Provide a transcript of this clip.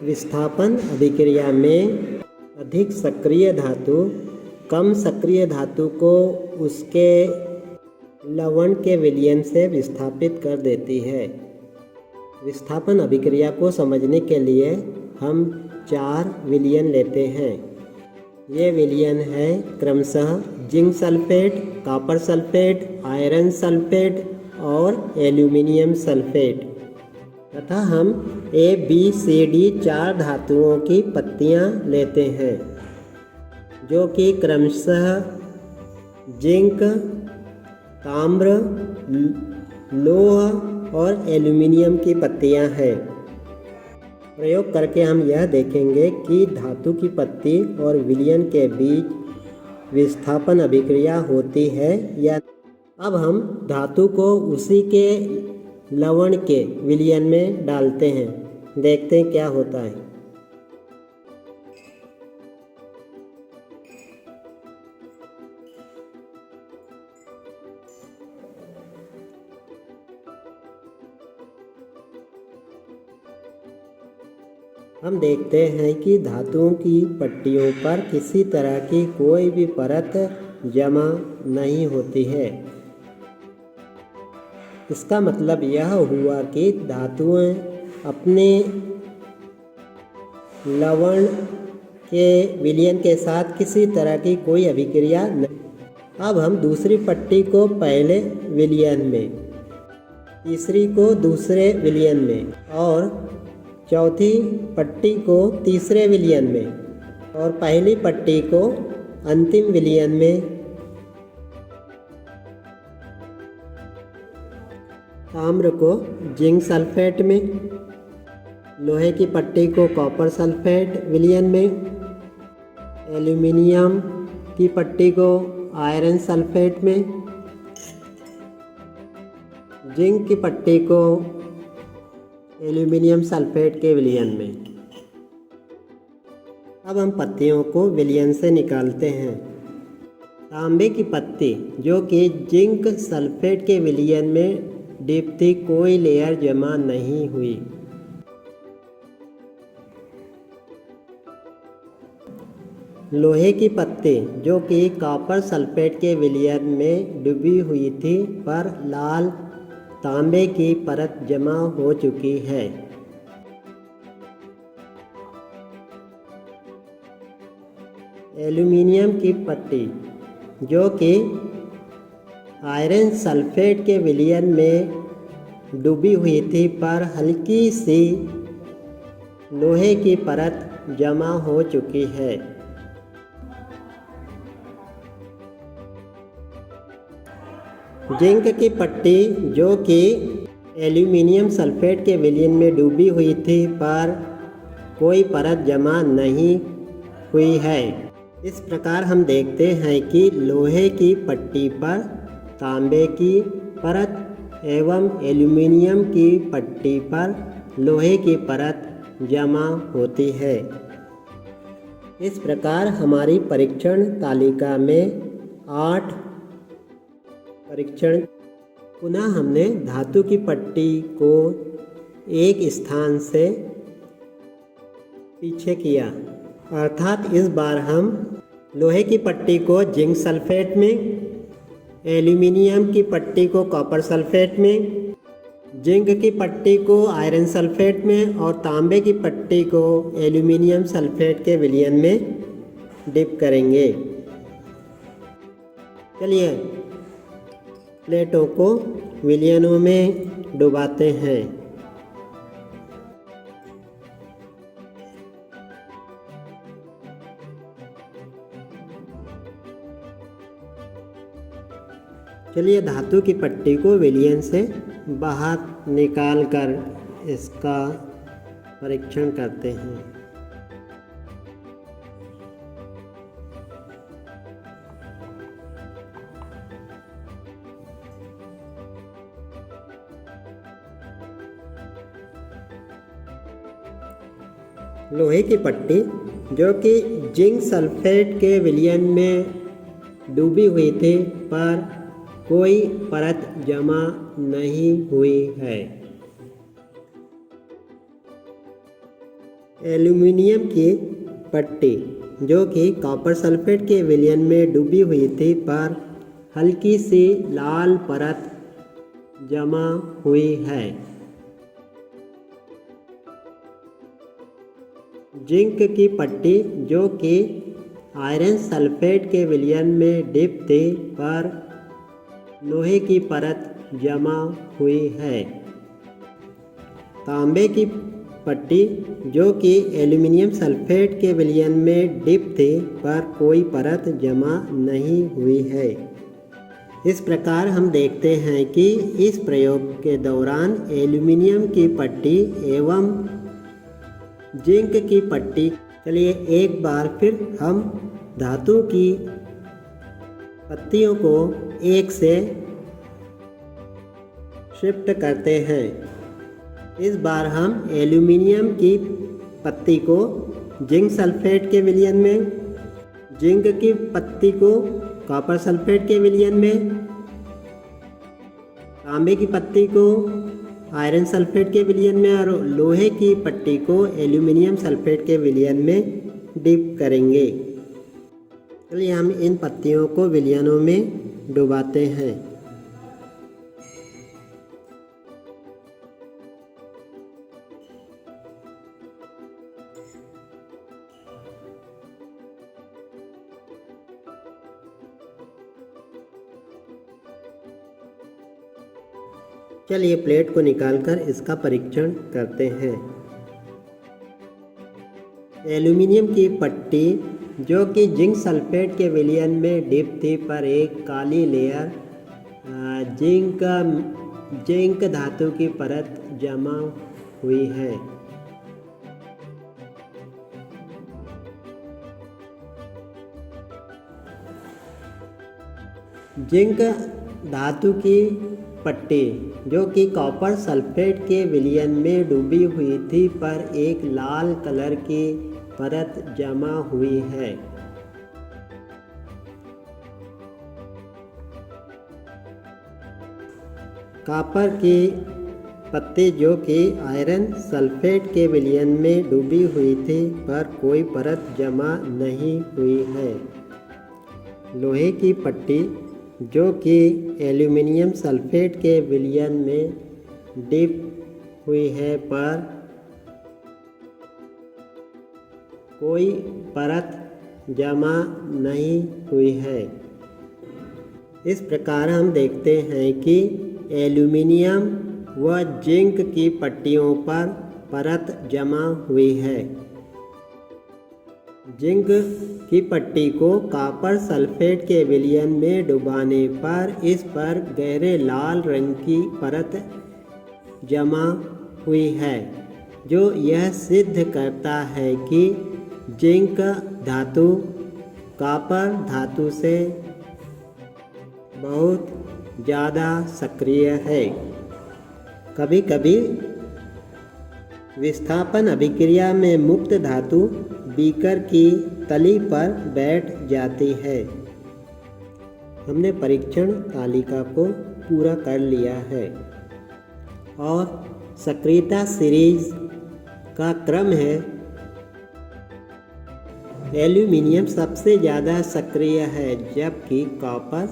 विस्थापन अभिक्रिया में अधिक सक्रिय धातु कम सक्रिय धातु को उसके लवण के विलयन से विस्थापित कर देती है। विस्थापन अभिक्रिया को समझने के लिए हम 4 विलयन लेते हैं। ये विलयन है क्रमशः zinc sulphate, copper sulphate, iron sulphate और एल्यूमिनियम सल्फेट तथा हम ABCD 4 धातुओं की पत्तियां लेते हैं जो कि क्रमशः जिंक, ताम्र, लोह और एल्यूमिनियम की पत्तियां हैं। प्रयोग करके हम यह देखेंगे कि धातु की पत्ती और विलयन के बीच विस्थापन अभिक्रिया होती है या। अब हम धातु को उसी के लवण के विलयन में डालते हैं, देखते हैं क्या होता है। हम देखते हैं कि धातुओं की पट्टियों पर किसी तरह की कोई भी परत जमा नहीं होती है। इसका मतलब यह हुआ कि धातुएं अपने लवण के विलयन के साथ किसी तरह की कोई अभिक्रिया नहीं। अब हम दूसरी पट्टी को पहले विलयन में, तीसरी को दूसरे विलयन में और चौथी पट्टी को तीसरे विलयन में और पहली पट्टी को अंतिम विलयन में, ताम्र को जिंक सल्फेट में, लोहे की पट्टी को कॉपर सल्फेट विलयन में, एल्यूमिनियम की पट्टी को आयरन सल्फेट में, जिंक की पट्टी को एल्यूमिनियम सल्फेट के विलयन में। अब हम पत्तियों को विलयन से निकालते हैं। तांबे की पत्ती जो कि जिंक सल्फेट के विलयन में डिप थी, कोई लेयर जमा नहीं हुई। लोहे की पत्ती जो कि कॉपर सल्फेट के विलयन में डूबी हुई थी पर लाल तांबे की परत जमा हो चुकी है। एल्यूमिनियम की पट्टी जो कि आयरन सल्फेट के विलयन में डूबी हुई थी पर हल्की सी लोहे की परत जमा हो चुकी है। जिंक की पट्टी जो कि एल्यूमिनियम सल्फेट के विलयन में डूबी हुई थी पर कोई परत जमा नहीं हुई है। इस प्रकार हम देखते हैं कि लोहे की पट्टी पर तांबे की परत एवं एल्यूमिनियम की पट्टी पर लोहे की परत जमा होती है। इस प्रकार हमारी परीक्षण तालिका में 8 परीक्षण। पुनः हमने धातु की पट्टी को एक स्थान से पीछे किया, अर्थात इस बार हम लोहे की पट्टी को जिंक सल्फेट में, एल्यूमिनियम की पट्टी को कॉपर सल्फेट में, जिंक की पट्टी को आयरन सल्फेट में और तांबे की पट्टी को एल्यूमिनियम सल्फेट के विलयन में डिप करेंगे। चलिए प्लेटों को विलयनों में डुबाते हैं। चलिए धातु की पट्टी को विलयन से बाहर निकाल कर इसका परीक्षण करते हैं। लोहे की पट्टी जो कि जिंक सल्फेट के विलयन में डूबी हुई थी पर कोई परत जमा नहीं हुई है। एल्यूमिनियम की पट्टी जो कि कॉपर सल्फेट के विलयन में डूबी हुई थी पर हल्की सी लाल परत जमा हुई है। जिंक की पट्टी जो कि आयरन सल्फेट के विलयन में डिप थी पर लोहे की परत जमा हुई है। तांबे की पट्टी जो कि एल्यूमिनियम सल्फेट के विलयन में डिप थी पर कोई परत जमा नहीं हुई है। इस प्रकार हम देखते हैं कि इस प्रयोग के दौरान एल्यूमिनियम की पट्टी एवं जिंक की पट्टी। चलिए एक बार फिर हम धातु की पत्तियों को एक से शिफ्ट करते हैं। इस बार हम एल्यूमिनियम की पत्ती को जिंक सल्फेट के विलयन में, जिंक की पत्ती को कॉपर सल्फेट के विलयन में, तांबे की पत्ती को आयरन सल्फेट के विलयन में और लोहे की पट्टी को एल्यूमिनियम सल्फेट के विलयन में डिप करेंगे। चलिए हम इन पत्तियों को विलयनों में डुबाते हैं। चलिए प्लेट को निकालकर इसका परीक्षण करते हैं। एल्यूमिनियम की पट्टी जो कि जिंक सल्फेट के विलयन में डिप थी पर एक काली लेयर जिंक धातु की परत जमा हुई है। जिंक धातु की पट्टी जो कि कॉपर सल्फेट के विलयन में डूबी हुई थी पर एक लाल कलर की परत जमा हुई है। कॉपर की पत्ती जो कि आयरन सल्फेट के विलयन में डूबी हुई थी पर कोई परत जमा नहीं हुई है। लोहे की पट्टी जो कि एल्यूमिनियम सल्फेट के विलयन में डिप हुई है पर कोई परत जमा नहीं हुई है। इस प्रकार हम देखते हैं कि एल्यूमिनियम व जिंक की पट्टियों पर परत जमा हुई है। जिंक की पट्टी को कॉपर सल्फेट के विलयन में डुबाने पर इस पर गहरे लाल रंग की परत जमा हुई है जो यह सिद्ध करता है कि जिंक धातु कॉपर धातु से बहुत ज़्यादा सक्रिय है। कभी कभी विस्थापन अभिक्रिया में मुक्त धातु बीकर की तली पर बैठ जाती है। हमने परीक्षण तालिका को पूरा कर लिया है और सक्रियता सीरीज का क्रम है। एल्यूमिनियम सबसे ज़्यादा सक्रिय है जबकि कॉपर